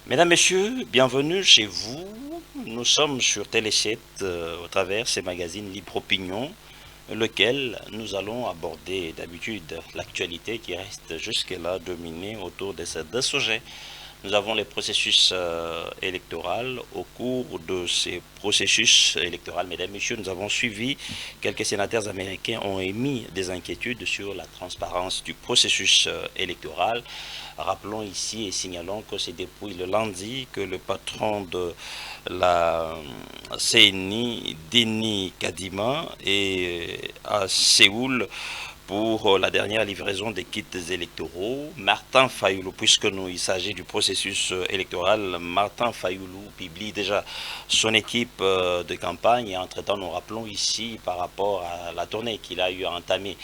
Mesdames, Messieurs, bienvenue chez vous. Nous sommes sur Télé 7 au travers ces magazines Libre Opinion, lequel nous allons aborder d'habitude l'actualité qui reste jusque-là dominée autour de ces deux sujets. Nous avons les processus électoraux. Au cours de ces processus électoraux, mesdames, messieurs, nous avons suivi, quelques sénateurs américains ont émis des inquiétudes sur la transparence du processus électoral. Rappelons ici et signalons que c'est depuis le lundi que le patron de la CNI, Denis Kadima, est à Séoul pour la dernière livraison des kits électoraux. Martin Fayoulou, puisque il s'agit du processus électoral, Martin Fayoulou publie déjà son équipe de campagne. Et entre-temps, nous rappelons ici par rapport à la tournée qu'il a eu à entamer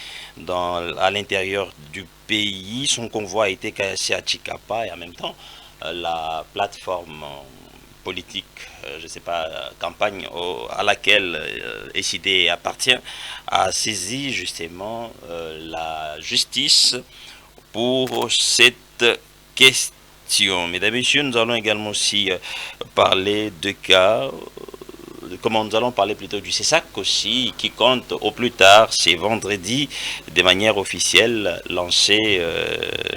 à l'intérieur du pays. Son convoi a été cassé à Chikapa et en même temps, la plateforme politique, je ne sais pas, campagne à laquelle SID appartient, a saisi justement la justice pour cette question. Mesdames et messieurs, nous allons également aussi parler de cas, comment nous allons parler plutôt du CESAC aussi, qui compte au plus tard, c'est vendredi, de manière officielle, lancer,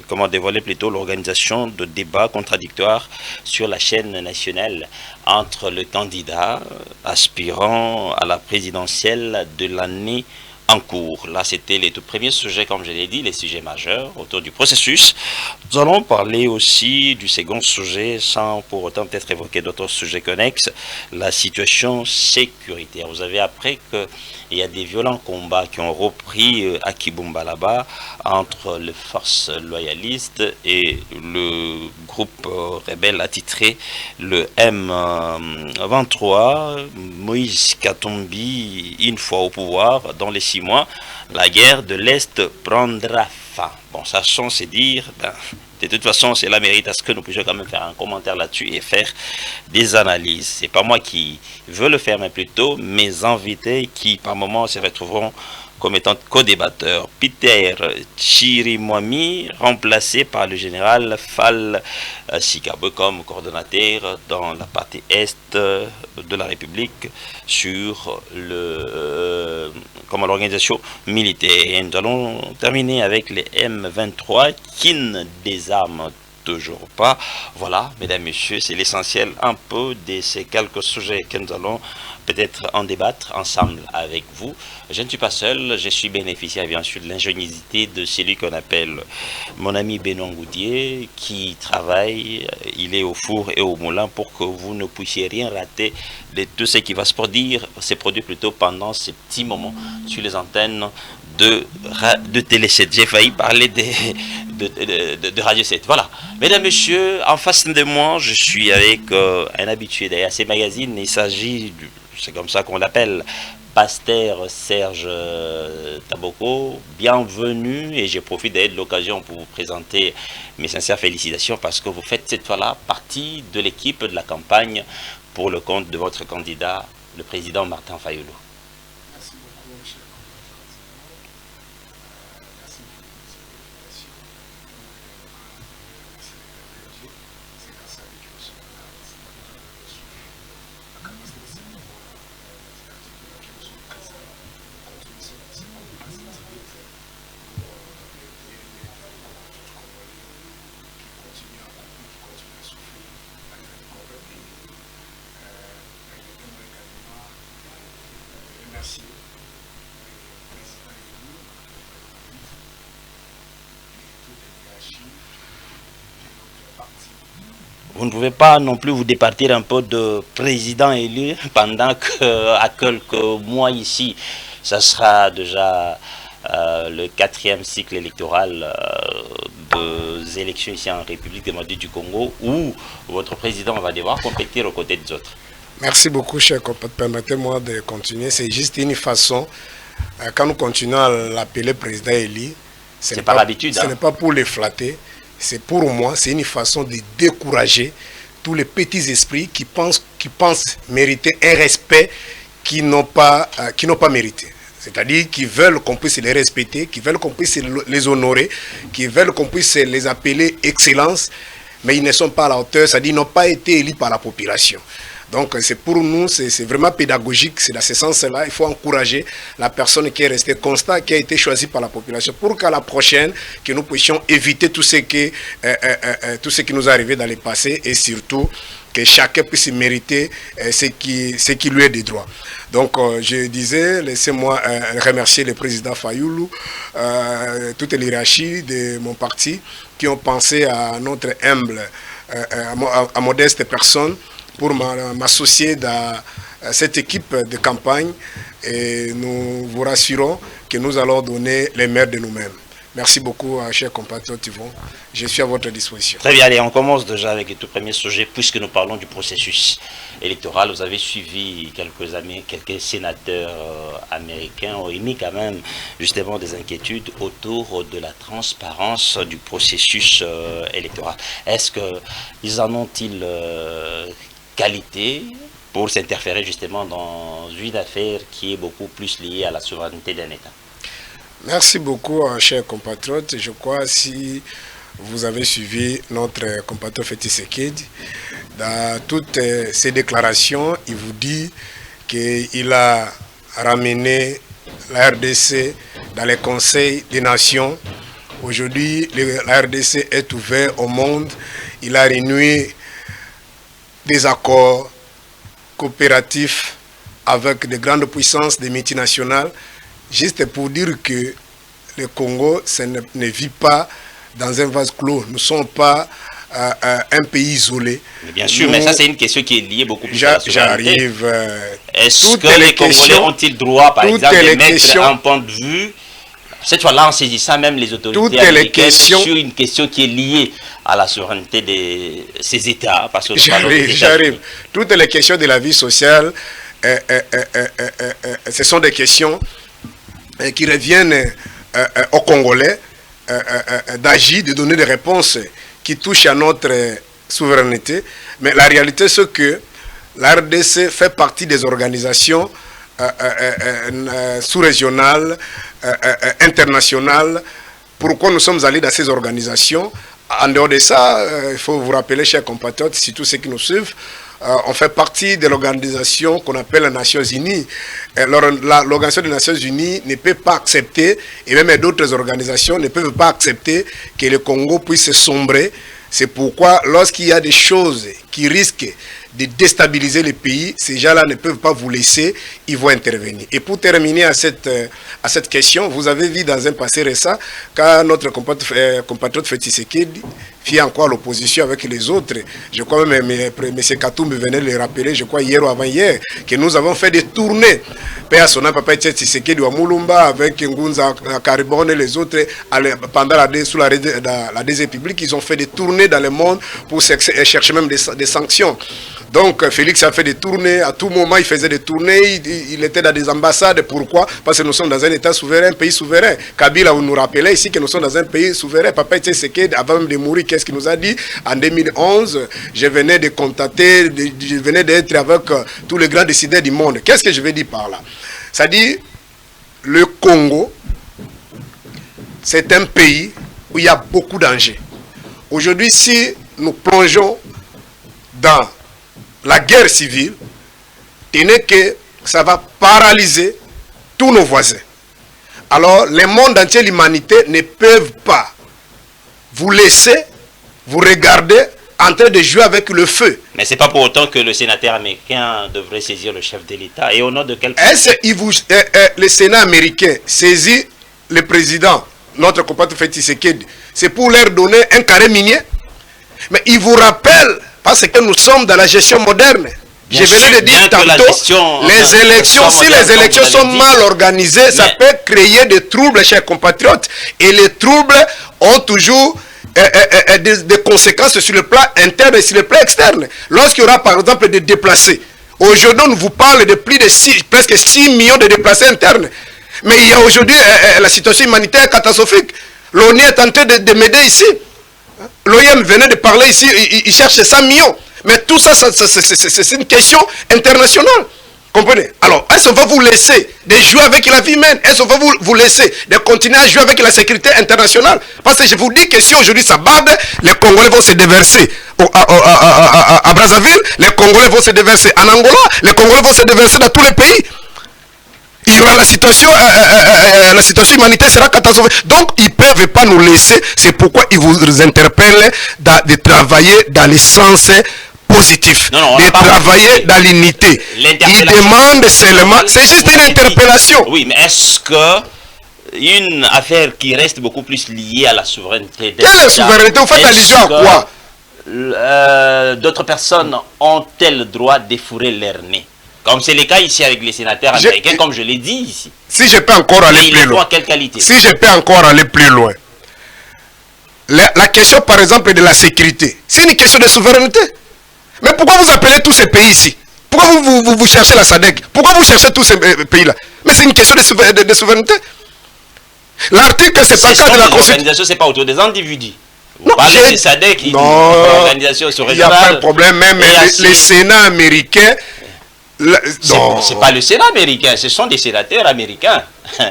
comment dévoiler plutôt l'organisation de débats contradictoires sur la chaîne nationale entre le candidat aspirant à la présidentielle de l'année en cours. Là, c'était les tout premiers sujets, comme je l'ai dit, les sujets majeurs autour du processus. Nous allons parler aussi du second sujet, sans pour autant peut-être évoquer d'autres sujets connexes, la situation sécuritaire. Vous avez appris qu'il y a des violents combats qui ont repris à Kibumba là-bas entre les forces loyalistes et le groupe rebelle attitré, le M23. Moïse Katumbi, une fois au pouvoir, dans les 6 mois, la guerre de l'Est prendra fin. Bon, ça c'est dire, de toute façon, cela mérite à ce que nous puissions quand même faire un commentaire là-dessus et faire des analyses. C'est pas moi qui veux le faire, mais plutôt mes invités qui, par moment, se retrouveront comme étant co-débatteur. Peter Chirimwami, remplacé par le général Fall Sikabe comme coordonnateur dans la partie est de la République sur comme l'organisation militaire. Et nous allons terminer avec les M23 qui ne désarment toujours pas. Voilà, mesdames, messieurs, c'est l'essentiel un peu de ces quelques sujets que nous allons peut-être en débattre ensemble avec vous. Je ne suis pas seul, je suis bénéficiaire bien sûr de l'ingéniosité de celui qu'on appelle mon ami Benoît Goudier, qui travaille, il est au four et au moulin pour que vous ne puissiez rien rater de tout ce qui va se produire plutôt pendant ces petits moments sur les antennes de Télé 7. J'ai failli parler de Radio 7. Voilà. Mesdames, Messieurs, en face de moi, je suis avec un habitué derrière ces magazines. Il s'agit, c'est comme ça qu'on l'appelle, Pasteur Serge Taboko. Bienvenue et je profite de l'occasion pour vous présenter mes sincères félicitations parce que vous faites cette fois-là partie de l'équipe de la campagne pour le compte de votre candidat, le président Martin Fayoulou. Vous ne pouvez pas non plus vous départir un peu de président élu pendant que à quelques mois ici, ça sera déjà le 4e cycle électoral des élections ici en République démocratique du Congo où votre président va devoir compétir aux côtés des autres. Merci beaucoup, cher compatriote. Permettez-moi de continuer. C'est juste une façon, quand nous continuons à l'appeler président élu, ce n'est pas l'habitude. Ce n'est pas pour les flatter. C'est pour moi, c'est une façon de décourager tous les petits esprits qui pensent mériter un respect qui n'ont pas mérité. C'est-à-dire qui veulent qu'on puisse les respecter, qui veulent qu'on puisse les honorer, qui veulent qu'on puisse les appeler excellence. mais ils ne sont pas à la hauteur, c'est-à-dire qu'ils n'ont pas été élus par la population. Donc c'est pour nous, c'est vraiment pédagogique, c'est dans ce sens-là, il faut encourager la personne qui est restée constante, qui a été choisie par la population, pour qu'à la prochaine, que nous puissions éviter tout ce qui nous est arrivé dans le passé, et surtout que chacun puisse mériter ce qui lui est de droit. Donc je disais, laissez-moi remercier le président Fayoulou, toute l'hierarchie de mon parti, qui ont pensé à notre humble, à modeste personne, pour m'associer dans cette équipe de campagne, et nous vous rassurons que nous allons donner les meilleurs de nous-mêmes. Merci beaucoup, chers compatriotes Yvon. Je suis à votre disposition. Très bien, allez, on commence déjà avec le tout premier sujet, puisque nous parlons du processus électoral. Vous avez suivi quelques sénateurs américains ont émis quand même justement des inquiétudes autour de la transparence du processus électoral. Est-ce qu'ils en ont-ils qualité pour s'interférer justement dans une affaire qui est beaucoup plus liée à la souveraineté d'un État? Merci beaucoup, chers compatriotes. Je crois si vous avez suivi notre compatriote Félix Tshisekedi, dans toutes ses déclarations, il vous dit qu'il a ramené la RDC dans les conseils des nations. Aujourd'hui, la RDC est ouverte au monde. Il a renoué des accords coopératifs avec de grandes puissances, des multinationales, juste pour dire que le Congo ne vit pas dans un vase clos. Nous ne sommes pas un pays isolé. Mais bien sûr, mais ça c'est une question qui est liée beaucoup plus à la souveraineté. J'arrive. Est-ce que les Congolais ont-ils droit, par exemple, de mettre un point de vue, cette fois-là en saisissant même les autorités américaines sur une question qui est liée à la souveraineté de ces États? J'arrive. Toutes les questions de la vie sociale, ce sont des questions qui reviennent aux Congolais d'agir, de donner des réponses qui touchent à notre souveraineté. Mais la réalité, c'est que la RDC fait partie des organisations sous-régionales, internationales. Pourquoi nous sommes allés dans ces organisations? En dehors de ça, il faut vous rappeler, chers compatriotes, surtout ceux qui nous suivent, on fait partie de l'organisation qu'on appelle les Nations Unies. L'organisation des Nations Unies ne peut pas accepter, et même d'autres organisations ne peuvent pas accepter que le Congo puisse sombrer. C'est pourquoi lorsqu'il y a des choses qui risquent de déstabiliser le pays, ces gens-là ne peuvent pas vous laisser, ils vont intervenir. Et pour terminer à cette question, vous avez vu dans un passé récent, quand notre compatriote Félix Tshisekedi fit encore l'opposition avec les autres, je crois même M. Katoumbe venait le rappeler, je crois hier ou avant-hier, que nous avons fait des tournées. Père Sona, Papa Tshisekedi ou Moulumba, avec Ngunza Karibon et les autres, sous la Deuxième République, ils ont fait des tournées dans le monde pour chercher même des sanctions. Donc Félix a fait des tournées, à tout moment il faisait des tournées, il était dans des ambassades. Pourquoi? Parce que nous sommes dans un État souverain, un pays souverain. Kabila nous rappelait ici que nous sommes dans un pays souverain. Papa Tshisekedi, avant même de mourir, qu'est-ce qu'il nous a dit? En 2011, je venais de contacter, je venais d'être avec tous les grands décideurs du monde. Qu'est-ce que je veux dire par là? C'est-à-dire, le Congo, c'est un pays où il y a beaucoup d'enjeux. Aujourd'hui, si nous plongeons dans la guerre civile, tenez que ça va paralyser tous nos voisins. Alors, le monde entier, l'humanité ne peuvent pas vous laisser, vous regarder en train de jouer avec le feu. Mais ce n'est pas pour autant que le sénateur américain devrait saisir le chef de l'État. Et au nom de quel pays? Le Sénat américain saisit le président, notre compatriote Félix Tshisekedi, c'est pour leur donner un carré minier. Mais il vous rappelle, parce que nous sommes dans la gestion moderne. Je venais de dire tantôt, les élections, si les élections sont mal organisées, ça peut créer des troubles, chers compatriotes. Et les troubles ont toujours des conséquences sur le plan interne et sur le plan externe. Lorsqu'il y aura par exemple des déplacés, aujourd'hui on vous parle de presque 6 millions de déplacés internes. Mais il y a aujourd'hui la situation humanitaire catastrophique. L'ONU est en train de m'aider ici. L'OIM venait de parler ici, il cherche 100 millions. Mais tout ça, c'est une question internationale. Comprenez? Alors, est-ce qu'on va vous laisser de jouer avec la vie humaine? Est-ce qu'on va vous laisser de continuer à jouer avec la sécurité internationale? Parce que je vous dis que si aujourd'hui ça barde, les Congolais vont se déverser à Brazzaville, les Congolais vont se déverser en Angola, les Congolais vont se déverser dans tous les pays. Il y aura la situation humanitaire sera catastrophique. Donc, ils ne peuvent pas nous laisser. C'est pourquoi ils vous interpellent de travailler dans le sens positif, de travailler dans l'unité. Ils demandent seulement, c'est juste une interpellation. Oui, mais est-ce que une affaire qui reste beaucoup plus liée à la souveraineté Quelle est la souveraineté? Vous faites allusion à quoi? D'autres personnes ont-elles le droit d'effourer leur nez? Comme c'est le cas ici avec les sénateurs américains, comme je l'ai dit ici. Si je peux encore aller plus loin. Quelle qualité? Si je peux encore aller plus loin. La question, par exemple, de la sécurité, c'est une question de souveraineté. Mais pourquoi vous appelez tous ces pays ici? Pourquoi vous cherchez la SADC? Pourquoi vous cherchez tous ces pays-là? Mais c'est une question de souveraineté. L'article, c'est pas cas de la Constitution. C'est pas autour des individus. Vous parlez de SADC, l'organisation il n'y a pas de problème. Même les Sénats américains. C'est pas le Sénat américain, ce sont des sénateurs américains.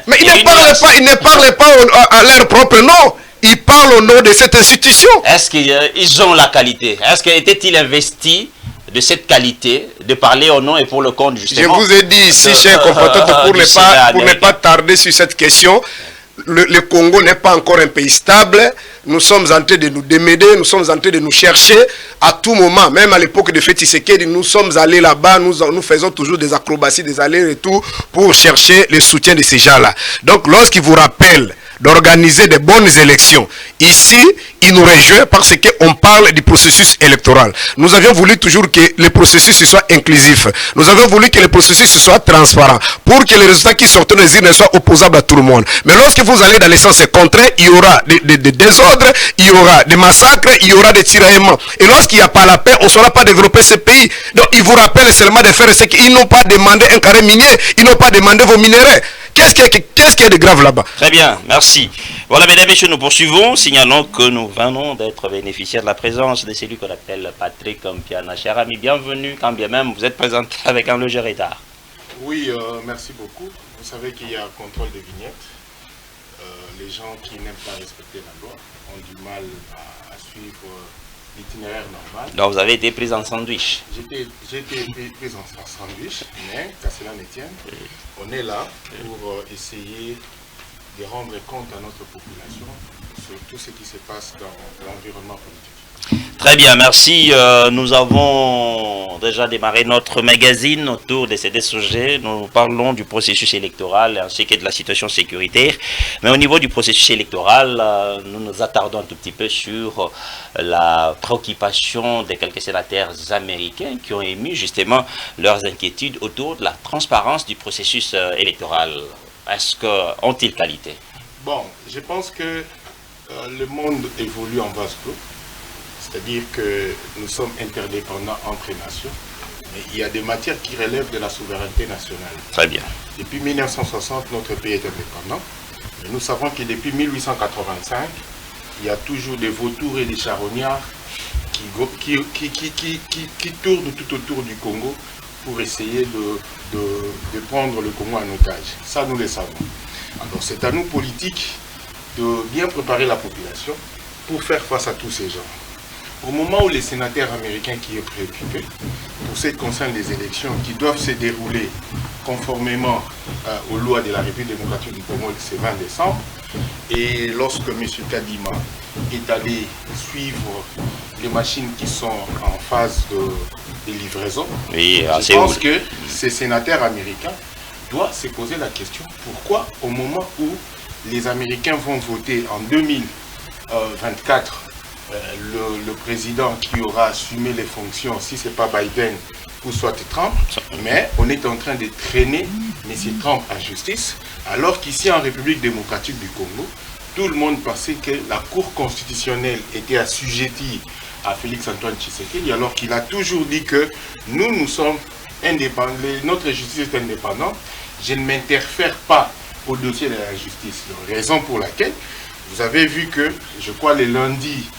Mais ils ne parlent pas à leur propre nom. Ils parlent au nom de cette institution. Est-ce qu'ils ont la qualité? Est-ce qu'ils étaient-ils investis de cette qualité de parler au nom et pour le compte justement? Je vous ai dit ici, chers compatriotes, pour ne pas tarder sur cette question, le Congo n'est pas encore un pays stable. Nous sommes en train de nous démêler, nous sommes en train de nous chercher à tout moment. Même à l'époque de Félix Tshisekedi, nous sommes allés là-bas, nous faisons toujours des acrobaties, des allers-retours pour chercher le soutien de ces gens-là. Donc lorsqu'ils vous rappellent d'organiser de bonnes élections, ici, il nous réjouit parce qu'on parle du processus électoral. Nous avions voulu toujours que le processus soit inclusif. Nous avions voulu que le processus soit transparent pour que les résultats qui sortent des urnes soient opposables à tout le monde. Mais lorsque vous allez dans les sens contraires, il y aura des désordres, il y aura des massacres, il y aura des tiraillements. Et lorsqu'il n'y a pas la paix, on ne saura pas développer ce pays. Donc, ils vous rappellent seulement de faire ce qu'ils n'ont pas demandé un carré minier, ils n'ont pas demandé vos minéraux. Qu'est-ce qu'il y a de grave là-bas? Très bien, merci. Voilà, mesdames et messieurs, nous poursuivons. Signalons que nous venons d'être bénéficiaires de la présence de celui qu'on appelle Patrick Mpiana. Cher ami, bienvenue, quand bien même vous êtes présenté avec un léger retard. Oui, merci beaucoup. Vous savez qu'il y a un contrôle des vignettes. Les gens qui n'aiment pas respecter la loi ont du mal à suivre l'itinéraire normal. Donc vous avez été pris en sandwich. J'ai été pris en sandwich, mais qu'à cela ne tienne, on est là pour essayer de rendre compte à notre population sur tout ce qui se passe dans l'environnement politique. Très bien, merci. Nous avons déjà démarré notre magazine autour de ces deux sujets. Nous parlons du processus électoral ainsi que de la situation sécuritaire. Mais au niveau du processus électoral, nous nous attardons un tout petit peu sur la préoccupation de quelques sénateurs américains qui ont émis justement leurs inquiétudes autour de la transparence du processus électoral. Est-ce qu'ont-ils qualité? Bon, je pense que le monde évolue en vase clos. C'est-à-dire que nous sommes interdépendants entre nations, mais il y a des matières qui relèvent de la souveraineté nationale. Très bien. Depuis 1960, notre pays est indépendant. Mais nous savons que depuis 1885, il y a toujours des vautours et des charognards qui tournent tout autour du Congo pour essayer de prendre le Congo en otage. Ça, nous le savons. Alors, c'est à nous, politiques, de bien préparer la population pour faire face à tous ces gens. Au moment où les sénateurs américains qui est préoccupé, pour ce qui concerne les élections qui doivent se dérouler conformément aux lois de la République démocratique du Congo ce 20 décembre, et lorsque M. Kadima est allé suivre les machines qui sont en phase de livraison, oui, je pense que ces sénateurs américains doivent se poser la question pourquoi au moment où les Américains vont voter en 2024 le président qui aura assumé les fonctions, si ce n'est pas Biden ou soit Trump, mais on est en train de traîner M. Trump à justice, alors qu'ici en République démocratique du Congo, tout le monde pensait que la Cour constitutionnelle était assujettie à Félix-Antoine Tshisekedi, alors qu'il a toujours dit que nous sommes indépendants, notre justice est indépendante, je ne m'interfère pas au dossier de la justice. Raison pour laquelle vous avez vu que, je crois, le lundi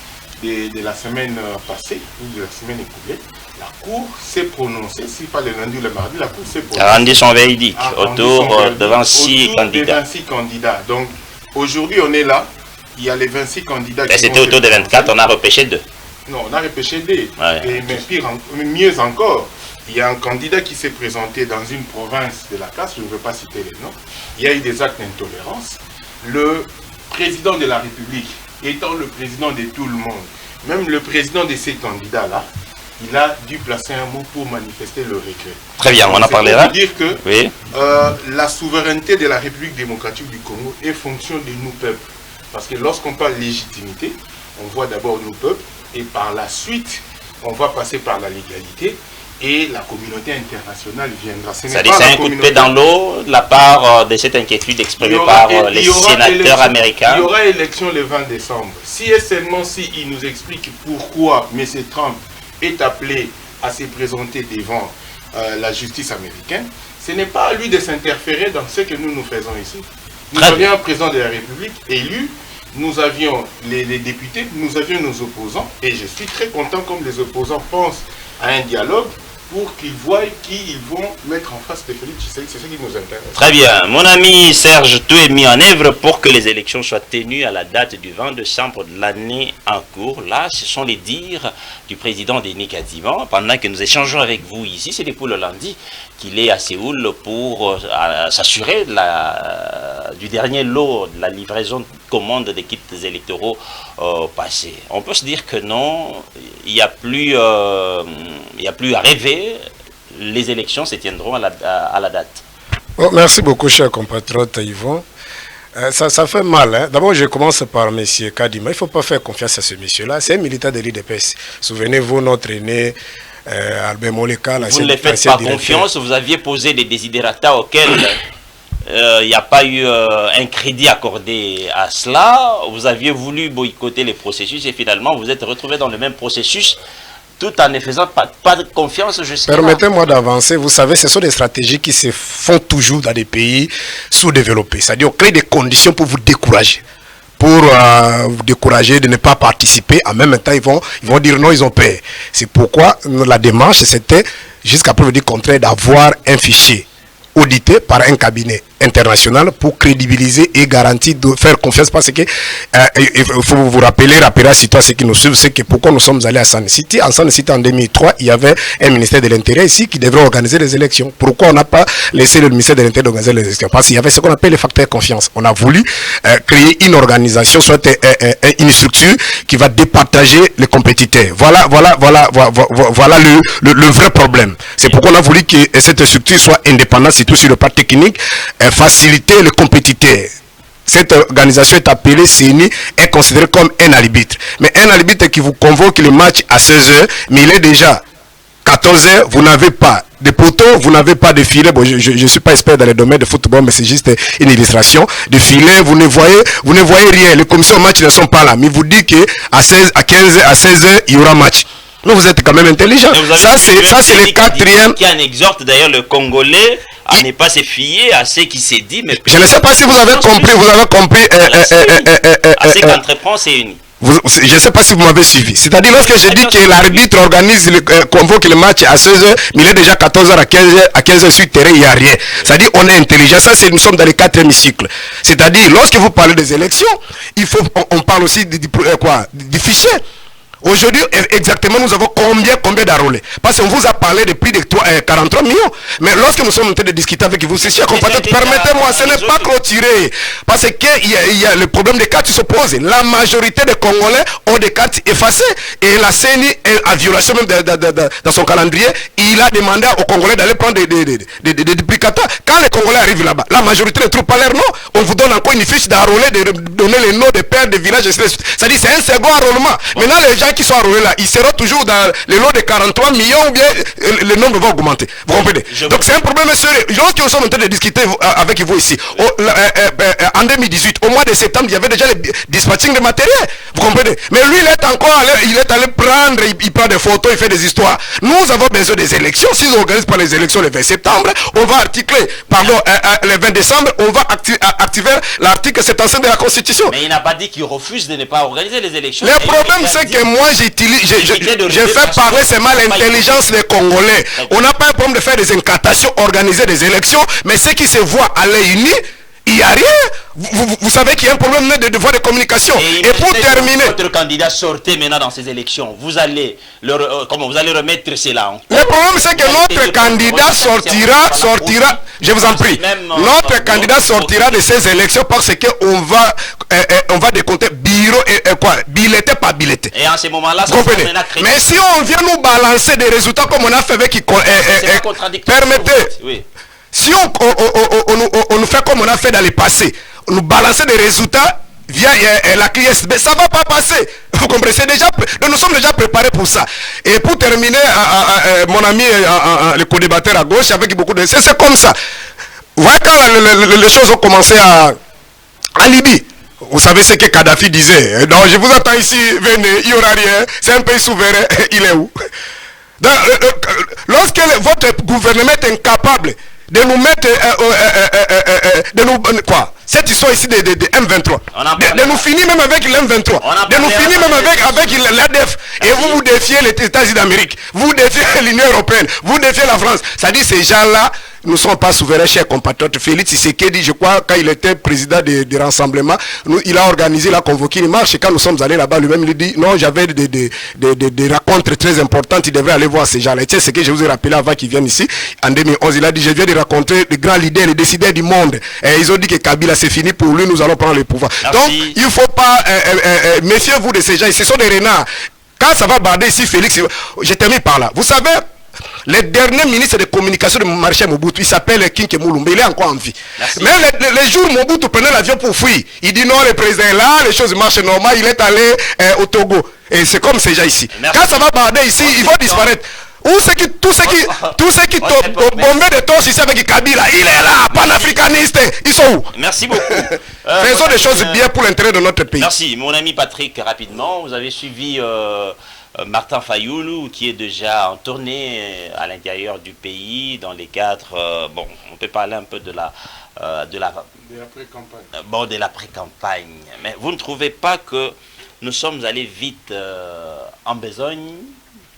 de la semaine passée, ou de la semaine écoulée, la Cour s'est prononcée, si pas le lundi ou le mardi, la Cour s'est prononcée. A rendu son verdict autour de 26 candidats. 26 candidats. Donc aujourd'hui, on est là, il y a les 26 candidats. C'était autour de 24, on a repêché 2. Non, on a repêché 2. Ouais. Mais mieux encore, il y a un candidat qui s'est présenté dans une province de la classe, je ne veux pas citer les noms. Il y a eu des actes d'intolérance. Le président de la République, étant le président de tout le monde, même le président de ces candidats-là, il a dû placer un mot pour manifester le regret. Très bien, on en parlera. C'est dire que oui. La souveraineté de la République démocratique du Congo est fonction de nous peuples. Parce que lorsqu'on parle légitimité, on voit d'abord nos peuples et par la suite, on va passer par la légalité et la communauté internationale viendra. C'est-à-dire c'est un coup de pied dans l'eau de la part de cette inquiétude exprimée par les sénateurs américains. Il y aura élection le 20 décembre. Si et seulement si il nous explique pourquoi M. Trump est appelé à se présenter devant la justice américaine, ce n'est pas à lui de s'interférer dans ce que nous faisons ici. Nous avions un président de la République élu, nous avions les députés, nous avions nos opposants, et je suis très content comme les opposants pensent à un dialogue pour qu'ils voient qui ils vont mettre en face de Félix Tshisekedi. C'est ce qui nous intéresse. Très bien. Mon ami Serge, tout est mis en œuvre pour que les élections soient tenues à la date du 20 décembre de l'année en cours. Là, ce sont les dires du président Denis Kadima. Pendant que nous échangeons avec vous ici, c'est depuis le lundi qu'il est à Séoul pour s'assurer du dernier lot de la livraison de commandes des kits électoraux passés. On peut se dire que non, il n'y a plus à rêver. Les élections se tiendront à la date. Bon, merci beaucoup, cher compatriote Yvon. Ça fait mal. Hein? D'abord, je commence par M. Kadima. Il ne faut pas faire confiance à ce monsieur-là. C'est un militant de l'IDPS. Souvenez-vous, notre aîné Albert Moleka. Vous ne les faites pas confiance. Vous aviez posé des desiderata auxquels il n'y a pas eu un crédit accordé à cela. Vous aviez voulu boycotter les processus et finalement, vous êtes retrouvé dans le même processus, tout en ne faisant pas de confiance jusqu'à. Permettez-moi d'avancer. Vous savez, ce sont des stratégies qui se font toujours dans des pays sous-développés. C'est-à-dire, on crée des conditions pour vous décourager. Pour vous décourager de ne pas participer. En même temps, ils vont dire non, ils ont peur. C'est pourquoi la démarche, c'était, jusqu'à preuve du contraire, d'avoir un fichier audité par un cabinet international pour crédibiliser et garantir de faire confiance, parce que il faut vous rappeler à citoyens ceux qui nous suivent, c'est que pourquoi nous sommes allés à San City. En San City en 2003, il y avait un ministère de l'Intérieur ici qui devrait organiser les élections. Pourquoi on n'a pas laissé le ministère de l'Intérieur organiser les élections? Parce qu'il y avait ce qu'on appelle les facteurs de confiance. On a voulu créer une organisation, soit une structure qui va départager les compétiteurs. Voilà le vrai problème. C'est pourquoi on a voulu que cette structure soit indépendante, surtout sur le plan technique, faciliter le compétiteur. Cette organisation est appelée CENI, est considérée comme un arbitre. Mais un arbitre qui vous convoque le match à 16h, mais il est déjà 14h, vous n'avez pas de poteaux, vous n'avez pas de filet. Bon, je ne suis pas expert dans les domaines de football, mais c'est juste une illustration. De filet, vous ne voyez rien. Les commissions match ne sont pas là. Mais vous dites qu'à 16h, il y aura match. Mais vous êtes quand même intelligent. Ça, c'est le quatrième. Qui en exhorte d'ailleurs le Congolais à ne pas se fier à ce qui s'est dit. Mais je ne sais pas si vous avez compris. À ce qu'entreprend CENI. Je ne sais pas si vous m'avez suivi. C'est-à-dire, lorsque je dis que l'arbitre organise, convoque le match à 16h, mais il est déjà 14h à 15h sur le terrain, il n'y a rien. C'est-à-dire, on est intelligent. Ça, nous sommes dans le quatrième cycle. C'est-à-dire, lorsque vous parlez des élections, on parle aussi du fichier. Aujourd'hui, exactement, nous avons combien d'enrôlés? Parce qu'on vous a parlé de prix de 43 millions. Mais lorsque nous sommes en train de discuter avec vous, c'est cher, permettez-moi, ce n'est pas clôturé. Parce qu'il y a le problème des cartes qui se pose. La majorité des Congolais ont des cartes effacées. Et la CENI, en violation même dans son calendrier, il a demandé aux Congolais d'aller prendre des duplicateurs. Quand les Congolais arrivent là-bas, la majorité ne trouve pas leur nom. On vous donne encore une fiche d'enrôlés, de donner les noms des pères des villages. C'est-à-dire c'est un second enrôlement. Maintenant, les gens qui sont enrôlés là, ils seront toujours dans les lots de 43 millions ou bien le nombre va augmenter. Vous comprenez? Donc c'est un problème sérieux. Lorsque nous sommes en train de discuter avec vous ici, en 2018, au mois de septembre, il y avait déjà le dispatching de matériel. Vous comprenez? Mais lui, il est allé prendre, il prend des photos, il fait des histoires. Nous avons besoin des élections. Si on n'organise pas les élections le 20 septembre, on va le 20 décembre, on va activer l'article 75 de la Constitution. Mais il n'a pas dit qu'il refuse de ne pas organiser les élections. Le problème, c'est que moi, je fais parler seulement l'intelligence des Congolais. On n'a pas un problème de faire des incantations, organiser des élections, mais ce qui se voit à l'œil nu, il n'y a rien. Vous savez qu'il y a un problème de voie de communication. Et pour terminer... Votre candidat sortait maintenant dans ces élections. Vous allez remettre cela en cause. Le problème, c'est que notre candidat sortira, je vous en prie, notre candidat sortira de ces élections parce qu'on va décompter billeté par billeté. Et en ce moment-là, ça comprenez. Mais si on vient nous balancer des résultats comme on a fait avec... permettez... Oui. Si on nous fait comme on a fait dans le passé, nous balancer des résultats via la CLISB, ça ne va pas passer. Vous comprenez? Nous sommes déjà préparés pour ça. Et pour terminer, mon ami, le co-débatteur à gauche, avec beaucoup de... C'est comme ça. Vous voyez quand les choses ont commencé en Libye, vous savez ce que Kadhafi disait. Non, je vous attends ici, venez, il n'y aura rien. C'est un pays souverain, il est où? Lorsque votre gouvernement est incapable de nous mettre cette histoire ici de M23, de nous finir même avec l'M23, de nous finir même avec l'ADF, et vous défiez les États-Unis d'Amérique, vous défiez l'Union européenne, vous défiez la France. Ça dit ces gens-là nous ne sommes pas souverains, chers compatriotes. Félix Tshisekedi, je crois, quand il était président des rassemblements, il a organisé, il a convoqué une marche, et quand nous sommes allés là-bas, lui-même, il dit, non, j'avais des rencontres très importantes, il devrait aller voir ces gens-là. Et c'est ce que je vous ai rappelé avant qu'ils viennent ici, en 2011, il a dit, je viens de rencontrer les grands leaders, les décideurs du monde. Et ils ont dit que Kabila, c'est fini pour lui, nous allons prendre le pouvoir. Merci. Donc, il ne faut pas, méfiez-vous de ces gens, ce sont des renards. Quand ça va barder ici, Félix, je termine par là. Vous savez, le dernier ministre de communication de Marché Mobutu, il s'appelle Kinke Moulumbe, il est encore en vie. Merci. Mais les jours Mobutu prenait l'avion pour fuir, il dit non, le président est là, les choses marchent normal, il est allé au Togo. Et c'est comme ces gens ici. Merci. Quand ça va barder ici, ils vont disparaître. Tous ceux qui bombaient des torches ici avec Kabila, il est là, panafricaniste, ils sont où? Merci beaucoup. Faisons des choses bien pour l'intérêt de notre pays. Merci, mon ami Patrick, rapidement, vous avez suivi Martin Fayoulou qui est déjà en tournée à l'intérieur du pays dans les cadres, bon, on peut parler un peu de la pré-campagne. Bon, de la pré-campagne. Mais vous ne trouvez pas que nous sommes allés vite en besogne?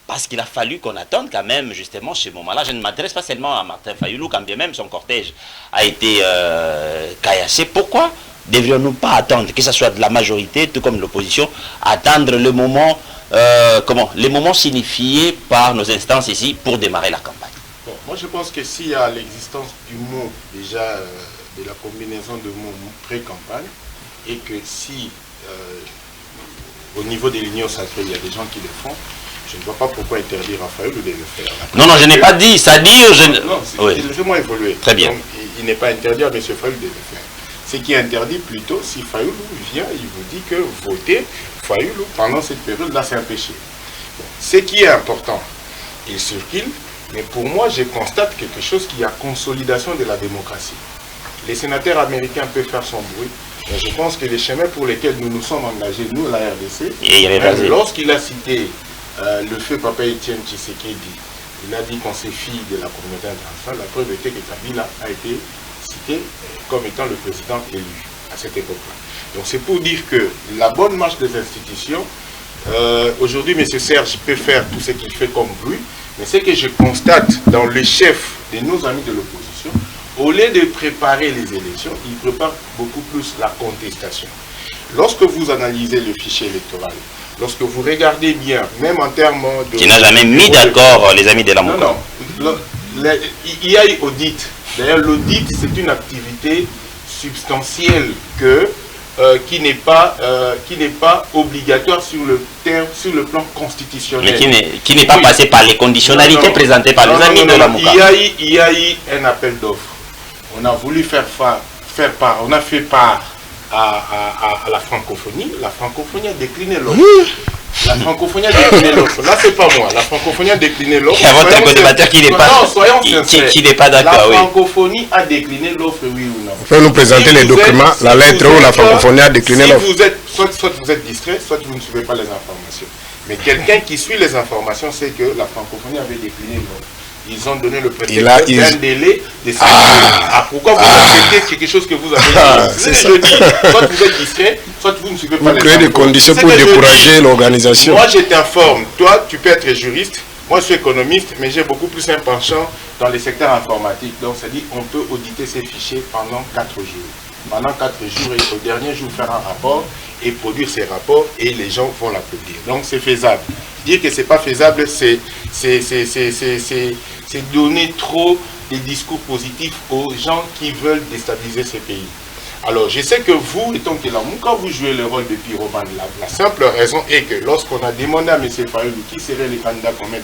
Parce qu'il a fallu qu'on attende quand même justement ce moment-là. Je ne m'adresse pas seulement à Martin Fayoulou, quand bien même son cortège a été caillassé. Pourquoi devrions-nous pas attendre, que ce soit de la majorité, tout comme de l'opposition, attendre le moment, les moments signifiés par nos instances ici pour démarrer la campagne? Bon, moi je pense que s'il y a l'existence du mot déjà, de la combinaison de mots pré-campagne, et que si au niveau de l'Union sacrée il y a des gens qui le font, je ne vois pas pourquoi interdire à Fayoulou de le faire. Non, je n'ai pas dit, c'est-à-dire... Non, laissez-moi évoluer. Très bien. Donc, il n'est pas interdit à M. Fayoulou de le faire. Ce qui est interdit plutôt, si Fayoulou vient, il vous dit que voter Fayoulou pendant cette période-là, c'est un péché. Bon, ce qui est important, il circule, mais pour moi, je constate quelque chose qui est consolidation de la démocratie. Les sénateurs américains peuvent faire son bruit, mais je pense que les chemins pour lesquels nous nous sommes engagés, nous, la RDC, lorsqu'il a cité le feu Papa Etienne Tshisekedi, il a dit qu'on s'est fille de la communauté internationale. La preuve était que Kabila a été cité comme étant le président élu à cette époque-là. Donc c'est pour dire que la bonne marche des institutions, aujourd'hui M. Serge peut faire tout ce qu'il fait comme bruit, mais ce que je constate dans le chef de nos amis de l'opposition, au lieu de préparer les élections, il prépare beaucoup plus la contestation. Lorsque vous analysez le fichier électoral, lorsque vous regardez bien, même en termes de... Qui n'a jamais mis d'accord les amis de la Moko. Non, il y a eu audit. D'ailleurs, l'audit, c'est une activité substantielle qui n'est pas obligatoire sur le plan constitutionnel. Mais qui n'est pas passé par les conditionnalités présentées par les amis de la Moko. Il y a eu un appel d'offres. On a voulu on a fait part à la francophonie. La francophonie a décliné l'offre. La francophonie a décliné l'offre. Là, c'est pas moi. La francophonie a décliné l'offre. Il y a votre co-débatteur qui n'est pas, qui n'est pas d'accord. La francophonie a décliné l'offre, oui ou non. Vous pouvez nous présenter les documents, la lettre où la francophonie a décliné l'offre. Soit vous êtes distrait, soit vous ne suivez pas les informations. Mais quelqu'un qui suit les informations sait que la francophonie avait décliné l'offre. Ils ont donné le prétexte d'un délai de 5 jours. Pourquoi vous acceptez quelque chose que vous avez dit? Je dis, soit vous êtes distrait, soit vous ne suivez pas les informations. Vous créez des conditions pour décourager l'organisation. Moi, je t'informe. Toi, tu peux être juriste. Moi, je suis économiste, mais j'ai beaucoup plus un penchant dans les secteurs informatiques. Donc, ça dit on peut auditer ces fichiers pendant 4 jours. Pendant 4 jours, et au dernier jour, faire un rapport et produire ces rapports, et les gens vont l'applaudir. Donc, c'est faisable. Dire que ce n'est pas faisable, c'est donner trop de discours positifs aux gens qui veulent déstabiliser ce pays. Alors, je sais que vous, étant Télamou, quand vous jouez le rôle de pyromane, la simple raison est que lorsqu'on a demandé à M. Fayoulou qui serait le candidat commun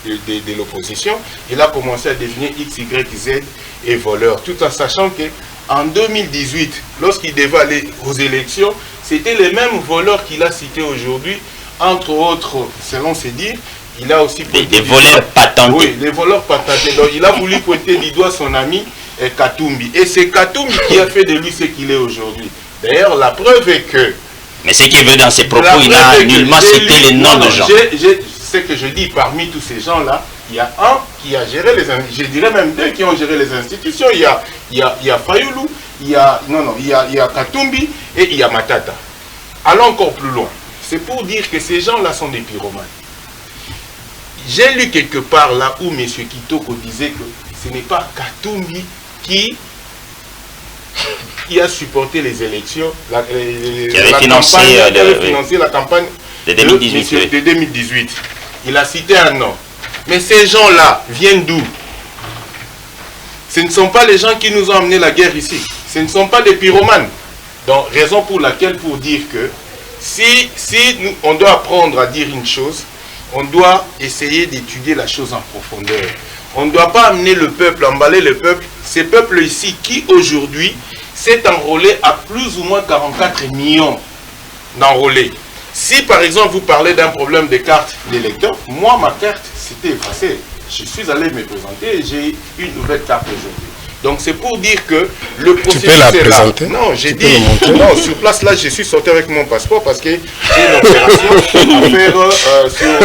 de l'opposition, il a commencé à devenir X, Y, Z et voleur, tout en sachant qu'en 2018, lorsqu'il devait aller aux élections, c'était les mêmes voleurs qu'il a cités aujourd'hui, entre autres, selon ses dires. Il a aussi des voleurs patentés. Oui, les voleurs patentés. Donc, il a voulu pointer du doigt son ami Katumbi. Et c'est Katumbi qui a fait de lui ce qu'il est aujourd'hui. D'ailleurs, la preuve est que... Mais ce qui est venu dans ses propos, il n'a nullement cité les noms de gens. Ce que je dis, parmi tous ces gens-là, il y a un qui a géré les institutions. Je dirais même deux qui ont géré les institutions. Il y a Fayoulou, il y a Katumbi et il y a Matata. Allons encore plus loin. C'est pour dire que ces gens-là sont des pyromanes. J'ai lu quelque part là où M. Kitoko disait que ce n'est pas Katumbi qui a supporté les élections, qui avait financé la campagne de 2018. Il a cité un nom. Mais ces gens-là viennent d'où? Ce ne sont pas les gens qui nous ont amené la guerre ici. Ce ne sont pas des pyromanes. Donc, raison pour laquelle, pour dire que si on doit apprendre à dire une chose, on doit essayer d'étudier la chose en profondeur. On ne doit pas amener le peuple, emballer le peuple. Ces peuples ici qui aujourd'hui s'est enrôlé à plus ou moins 44 millions d'enrôlés. Si par exemple vous parlez d'un problème de carte d'électeur, moi ma carte c'était effacé. Je suis allé me présenter et j'ai une nouvelle carte aujourd'hui. Donc c'est pour dire que le processus. Tu peux la présenter? Non, j'ai dit, non, sur place là, je suis sorti avec mon passeport parce que j'ai une opération à faire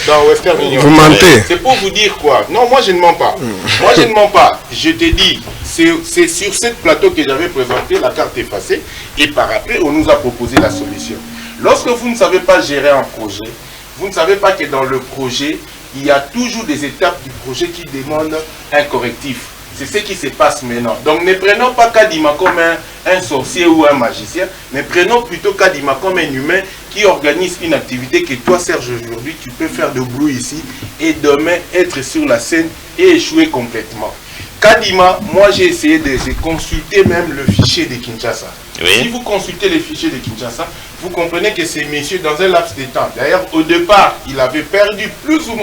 dans Western Union. Vous mentez? C'est pour vous dire quoi? Non, moi je ne mens pas. Moi je ne mens pas. Je te dis, c'est sur ce plateau que j'avais présenté la carte effacée et par après on nous a proposé la solution. Lorsque vous ne savez pas gérer un projet, vous ne savez pas que dans le projet, il y a toujours des étapes du projet qui demandent un correctif. C'est ce qui se passe maintenant. Donc ne prenons pas Kadima comme un sorcier ou un magicien, mais prenons plutôt Kadima comme un humain qui organise une activité que toi, Serge, aujourd'hui, tu peux faire de bruit ici et demain être sur la scène et échouer complètement. Kadima, moi j'ai essayé de consulter même le fichier de Kinshasa. Oui. Si vous consultez les fichiers de Kinshasa, vous comprenez que ces messieurs, dans un laps de temps, d'ailleurs au départ, il avait perdu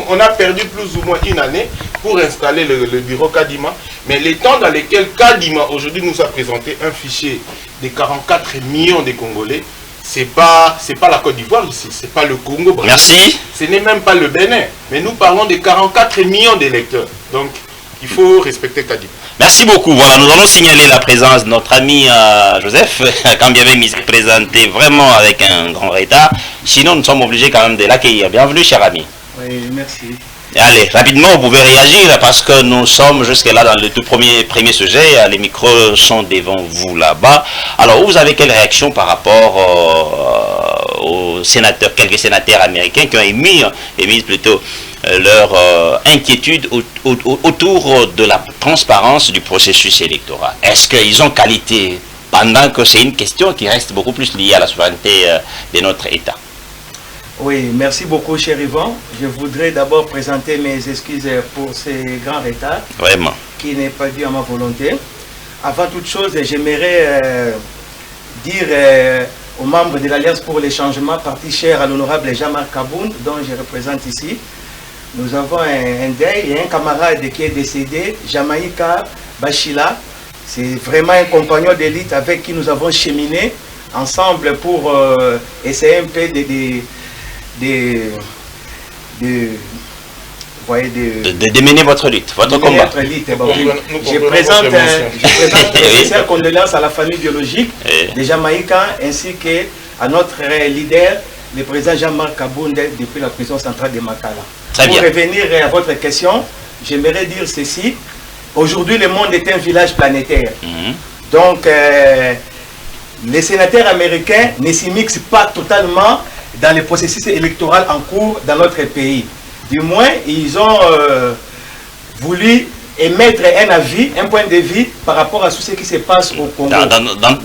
on a perdu plus ou moins une année pour installer le bureau Kadima, mais les temps dans lesquels Kadima aujourd'hui nous a présenté un fichier de 44 millions de Congolais, c'est pas la Côte d'Ivoire ici, c'est pas le Congo. Merci. Ce n'est même pas le Bénin, mais nous parlons de 44 millions d'électeurs. Donc, il faut respecter Kadima. Merci beaucoup. Voilà, nous allons signaler la présence de notre ami Joseph, quand bien même il s'est présenté vraiment avec un grand retard. Sinon, nous sommes obligés quand même de l'accueillir. Bienvenue, cher ami. Oui, merci. Allez, rapidement, vous pouvez réagir parce que nous sommes jusque-là dans le tout premier sujet. Les micros sont devant vous là-bas. Alors, vous avez quelle réaction par rapport aux sénateurs, quelques sénateurs américains qui ont émis plutôt leur inquiétude autour de la transparence du processus électoral? Est-ce qu'ils ont qualité, pendant que c'est une question qui reste beaucoup plus liée à la souveraineté de notre État? Oui, merci beaucoup, cher Yvan. Je voudrais d'abord présenter mes excuses pour ces grands retards. Vraiment. Qui n'est pas dû à ma volonté. Avant toute chose, j'aimerais dire aux membres de l'Alliance pour les changements, parti cher à l'honorable Jean-Marc Kaboun, dont je représente ici. Nous avons un deuil et un camarade qui est décédé, Jamaïka Bachila. C'est vraiment un compagnon d'élite avec qui nous avons cheminé ensemble pour essayer un peu de mener votre lutte, votre combat. Je présente mes sincères condoléances à la famille biologique des Jamaïcains ainsi qu'à notre leader, le président Jean-Marc Kabound depuis la prison centrale de Makala. Pour revenir à votre question, j'aimerais dire ceci. Aujourd'hui, le monde est un village planétaire. Donc, les sénateurs américains ne s'y mixent pas totalement dans le processus électoral en cours dans notre pays. Du moins, ils ont voulu émettre un avis, un point de vue par rapport à tout ce qui se passe au Congo.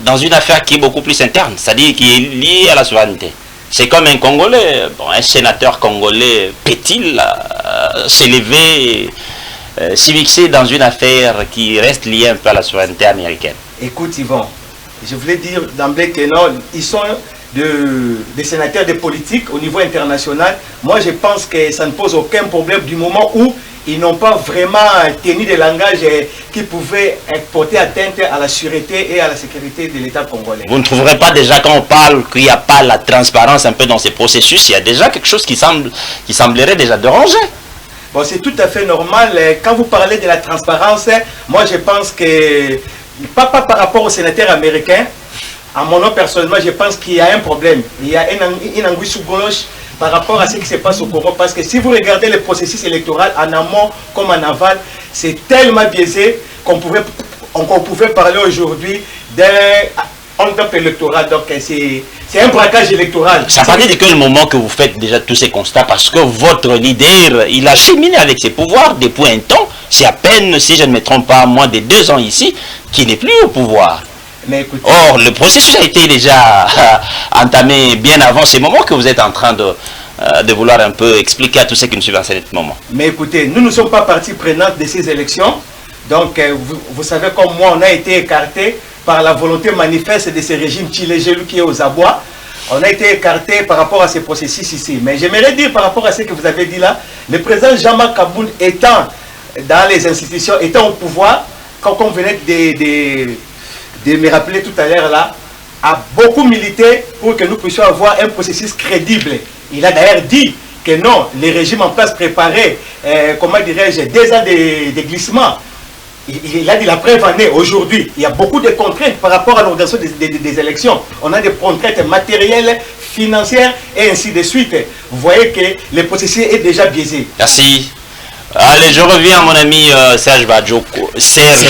Dans une affaire qui est beaucoup plus interne, c'est-à-dire qui est liée à la souveraineté. C'est comme un Congolais, un sénateur congolais peut-il s'élever, s'y mixer dans une affaire qui reste liée un peu à la souveraineté américaine? Écoute Yvon, je voulais dire d'emblée que non, ils sont des sénateurs de politique au niveau international. Moi je pense que ça ne pose aucun problème du moment où ils n'ont pas vraiment tenu des langages qui pouvaient porter atteinte à la sûreté et à la sécurité de l'État congolais. Vous ne trouverez pas déjà quand on parle qu'il n'y a pas la transparence un peu dans ces processus, il y a déjà quelque chose qui semblerait déjà déranger? Bon, c'est tout à fait normal. Quand vous parlez de la transparence, moi je pense que, pas par rapport aux sénateurs américains, à mon nom personnellement, je pense qu'il y a un problème. Il y a une anguille sous gauche par rapport à ce qui se passe au Congo. Parce que si vous regardez le processus électoral en amont comme en aval, c'est tellement biaisé qu'on pouvait parler aujourd'hui d'un hold-up électoral. Donc c'est un braquage électoral. C'est à partir de quel moment que vous faites déjà tous ces constats? Parce que votre leader, il a cheminé avec ses pouvoirs depuis un temps. C'est à peine, si je ne me trompe pas, moins de 2 ans ici, qu'il n'est plus au pouvoir. Mais écoutez, or, le processus a été déjà entamé bien avant ces moments que vous êtes en train de vouloir un peu expliquer à tous ceux qui nous suivent en ce moment. Mais écoutez, nous ne sommes pas partie prenante de ces élections. Donc, vous savez comme moi, on a été écarté par la volonté manifeste de ce régime Tchilé-Gelou qui est aux abois. On a été écarté par rapport à ces processus ici. Mais j'aimerais dire par rapport à ce que vous avez dit là, le président Jean-Marc Kabound étant dans les institutions, étant au pouvoir, quand on venait de me rappeler tout à l'heure là, a beaucoup milité pour que nous puissions avoir un processus crédible. Il a d'ailleurs dit que non, les régimes en place préparaient, comment dirais-je, 2 ans de glissement. Il a dit la preuve en est aujourd'hui. Il y a beaucoup de contraintes par rapport à l'organisation des élections. On a des contraintes matérielles, financières et ainsi de suite. Vous voyez que le processus est déjà biaisé. Merci. Allez, je reviens à mon ami Serge Badjoko. Serge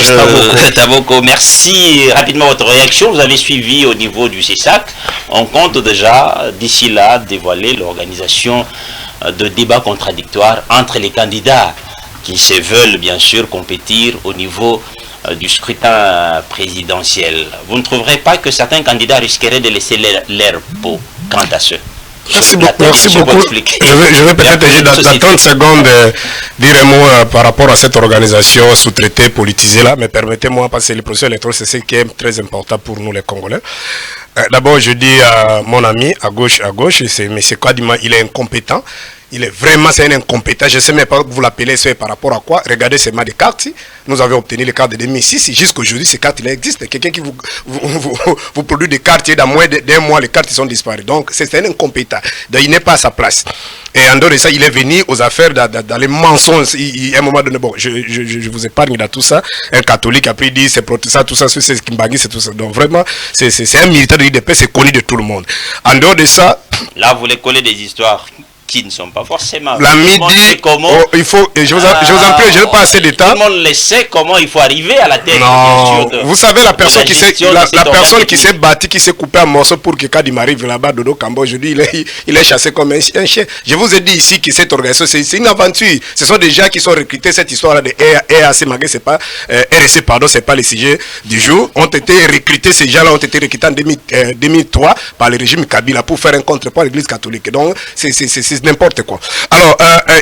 Tavoko, merci rapidement votre réaction. Vous avez suivi au niveau du CESAC. On compte déjà d'ici là dévoiler l'organisation de débats contradictoires entre les candidats qui se veulent bien sûr compétir au niveau du scrutin présidentiel. Vous ne trouverez pas que certains candidats risqueraient de laisser leur peau quant à ceux? Merci beaucoup. Je vais peut-être dans 30 secondes dire un mot par rapport à cette organisation sous-traitée, politisée là, mais permettez-moi, parce que le processus électoral, c'est ce qui est très important pour nous les Congolais. D'abord, je dis à mon ami, à gauche, c'est M. Kadima, il est incompétent. Il est vraiment, c'est un incompétent. Je ne sais même pas vous l'appelez, c'est par rapport à quoi. Regardez ces mains de cartes. Nous avons obtenu les cartes de 2006. Jusqu'aujourd'hui, ces cartes existent. Quelqu'un qui vous produit des cartes et dans moins d'un mois, les cartes sont disparues. Donc, c'est un incompétent. Donc, il n'est pas à sa place. Et en dehors de ça, il est venu aux affaires dans les mensonges. À un moment donné, bon, je vous épargne dans tout ça. Un catholique après il dit c'est protestant, tout ça, c'est Kimbangui, c'est tout ça. Donc, vraiment, c'est un militaire de l'IDP, c'est connu de tout le monde. En dehors de ça. Là, vous voulez coller des histoires qui ne sont pas forcément. La midi, il faut, je vous en prie, je n'ai pas assez de temps. Tout le monde le sait comment il faut arriver à la tête. Non, vous savez, la personne qui s'est battue, qui s'est coupée en morceaux pour que Kadim arrive là-bas, Dodo Kambo, aujourd'hui, il est chassé comme un chien. Je vous ai dit ici que cette organisation, c'est une aventure. Ce sont des gens qui sont recrutés, cette histoire-là de EAC Magé, c'est pas, RSC, pardon, c'est pas le sujet du jour. Ont été recrutés, ces gens-là ont été recrutés en 2003 par le régime Kabila pour faire un contrepoids à l'église catholique. Donc, c'est n'importe quoi. Alors,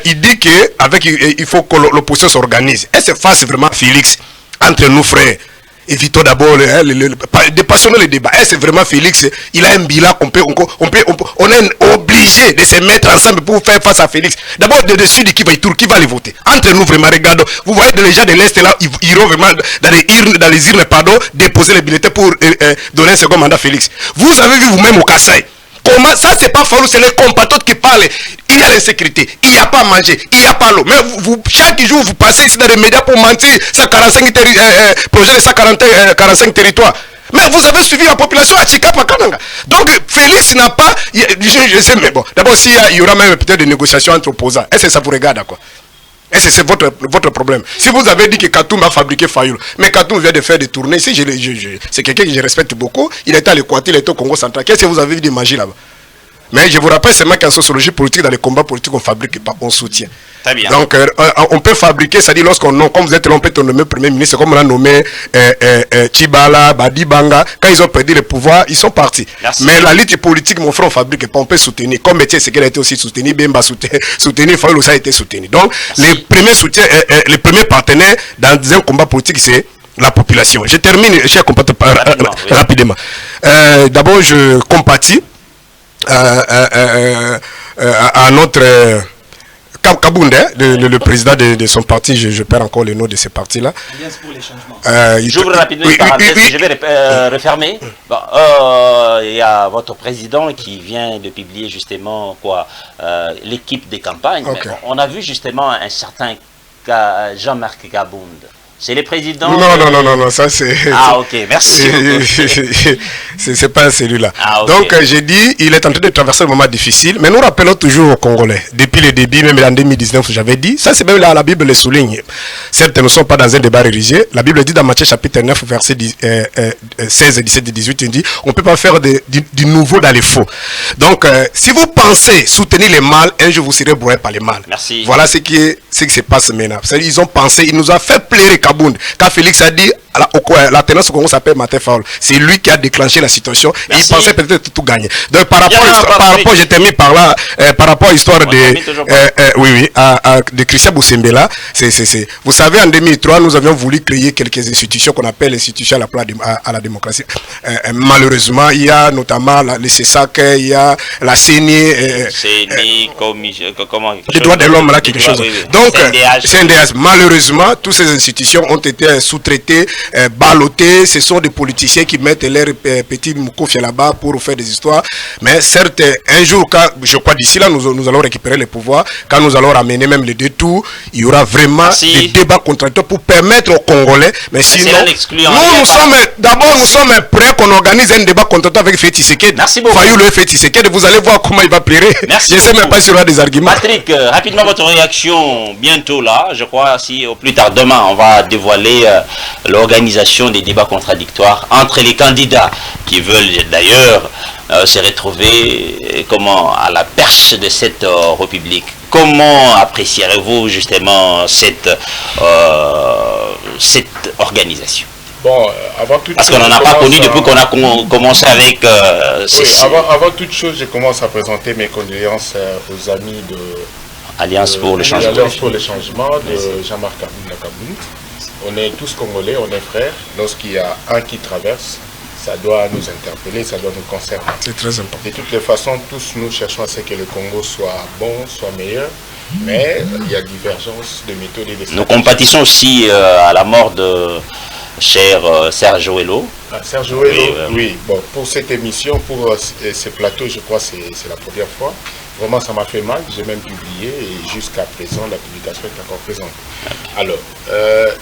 il dit il faut que l'opposition s'organise. Et c'est face vraiment, Félix, entre nous frères. Évitons d'abord de passionner le débat. Et c'est vraiment Félix, il a un bilan on est obligé de se mettre ensemble pour faire face à Félix. D'abord, de dessus de qui va aller voter. Entre nous, vraiment, regardons. Vous voyez, les gens de l'Est, là, ils iront vraiment dans les urnes, déposer les bulletins pour donner un second mandat à Félix. Vous avez vu vous-même au Kassai. Comment ça, c'est pas Fayulu, c'est les compatriotes qui parlent. Il y a l'insécurité, il n'y a pas à manger, il n'y a pas l'eau. Mais chaque jour, vous passez ici dans les médias pour mentir, 145 projets de 145 territoires. Mais vous avez suivi la population à Chikapa Kananga. Donc, Félix n'a pas... Je sais, mais bon, d'abord, s'il y aura même peut-être des négociations entre opposants, est-ce que ça vous regarde à quoi? Est-ce que c'est votre problème? Si vous avez dit que Katoum a fabriqué Fayulu, mais Katoum vient de faire des tournées, si c'est quelqu'un que je respecte beaucoup, il était à l'Équateur, il était au Congo central. Qu'est-ce que vous avez vu de magie là-bas? Mais je vous rappelle seulement qu'en sociologie politique, dans les combats politiques, on fabrique pas, on soutient. Très bien. Donc, on peut fabriquer, c'est-à-dire lorsqu'on nomme, comme vous êtes là, on peut nommer Premier ministre, comme on a nommé Chibala, Badi Banga, quand ils ont perdu le pouvoir, ils sont partis. Merci. Mais la lutte politique, mon frère, on fabrique pas, on peut soutenir. Comme Métier Séguel a été aussi soutenu, Bemba soutenu, Fayulu ça a été soutenu. Donc, les premiers soutiens, les premiers partenaires dans un combat politique, c'est la population. Je termine, cher compatriote, rapidement. D'abord, je compatis à notre Kabound, le président de son parti, je perds encore le nom de ce parti-là. Alliance pour les changements. J'ouvre rapidement une parenthèse, je vais refermer. Bon, il y a votre président qui vient de publier justement l'équipe de campagne. Okay. On a vu justement un certain Jean-Marc Kabound. C'est le président... Non, ça c'est... Ah ok, merci. C'est pas celui-là. Ah, okay. Donc j'ai dit, il est en train de traverser un moment difficile, mais nous rappelons toujours aux Congolais, depuis le début, même en 2019, j'avais dit, ça c'est même là, la Bible le souligne. Certes, nous ne sommes pas dans un débat religieux, la Bible dit dans Matthieu chapitre 9, verset 16, 17 et 18, il dit, on ne peut pas faire du nouveau dans les faux. Donc, si vous pensez soutenir les mal, un jour vous serez brouillé par les mal. Merci. Voilà ce qui se passe maintenant. C'est-à-dire, ils ont pensé, ils nous ont fait plaire Kabound. Quand Félix a dit la tendance au Congo s'appelle Martin Fayulu, c'est lui qui a déclenché la situation. Et il pensait peut-être tout gagner. Donc par rapport, je termine par là, par rapport à l'histoire de Christian Boussembela, vous savez, en 2003, nous avions voulu créer quelques institutions qu'on appelle institutions à la démocratie. Malheureusement, il y a notamment le CESAC, il y a la CENI, les droits de l'homme, là, quelque chose. Oui. Donc, CNDH, malheureusement, toutes ces institutions ont été sous-traitées, ballottés, ce sont des politiciens qui mettent leurs petits moukofia là-bas pour faire des histoires. Mais certes, un jour, je crois d'ici là, nous allons récupérer le pouvoir. Quand nous allons ramener même les deux tours, il y aura vraiment des débats contradictoires pour permettre aux Congolais. Mais sinon, nous sommes prêts qu'on organise un débat contradictoire avec Félix Tshisekedi. Merci beaucoup. Fayulu et Félix Tshisekedi, vous allez voir comment il va pleurer. Je ne sais même pas s'il y aura des arguments. Patrick, rapidement votre réaction bientôt là. Je crois si au plus tard demain, on va dévoiler l'organisation des débats contradictoires entre les candidats qui veulent d'ailleurs se retrouver à la perche de cette République. Comment apprécierez-vous justement cette organisation? Bon, avant toute Parce qu'on n'en a pas connu depuis qu'on a commencé avec... avant toute chose, je commence à présenter mes condoléances aux amis de... Alliance pour le changement. Alliance pour le changement de Jean-Marc Kabound. On est tous Congolais, on est frères. Lorsqu'il y a un qui traverse, ça doit nous interpeller, ça doit nous concerner. C'est très important. De toutes les façons, tous nous cherchons à ce que le Congo soit bon, soit meilleur. Mais il y a divergence de méthodes et de stratégies. Nous compatissons aussi à la mort de cher Serge Ouello. Serge Ouello, oui. Bon, pour cette émission, pour ce plateau, je crois que c'est la première fois. Vraiment, ça m'a fait mal. J'ai même publié et jusqu'à présent, la publication est encore présente. Alors,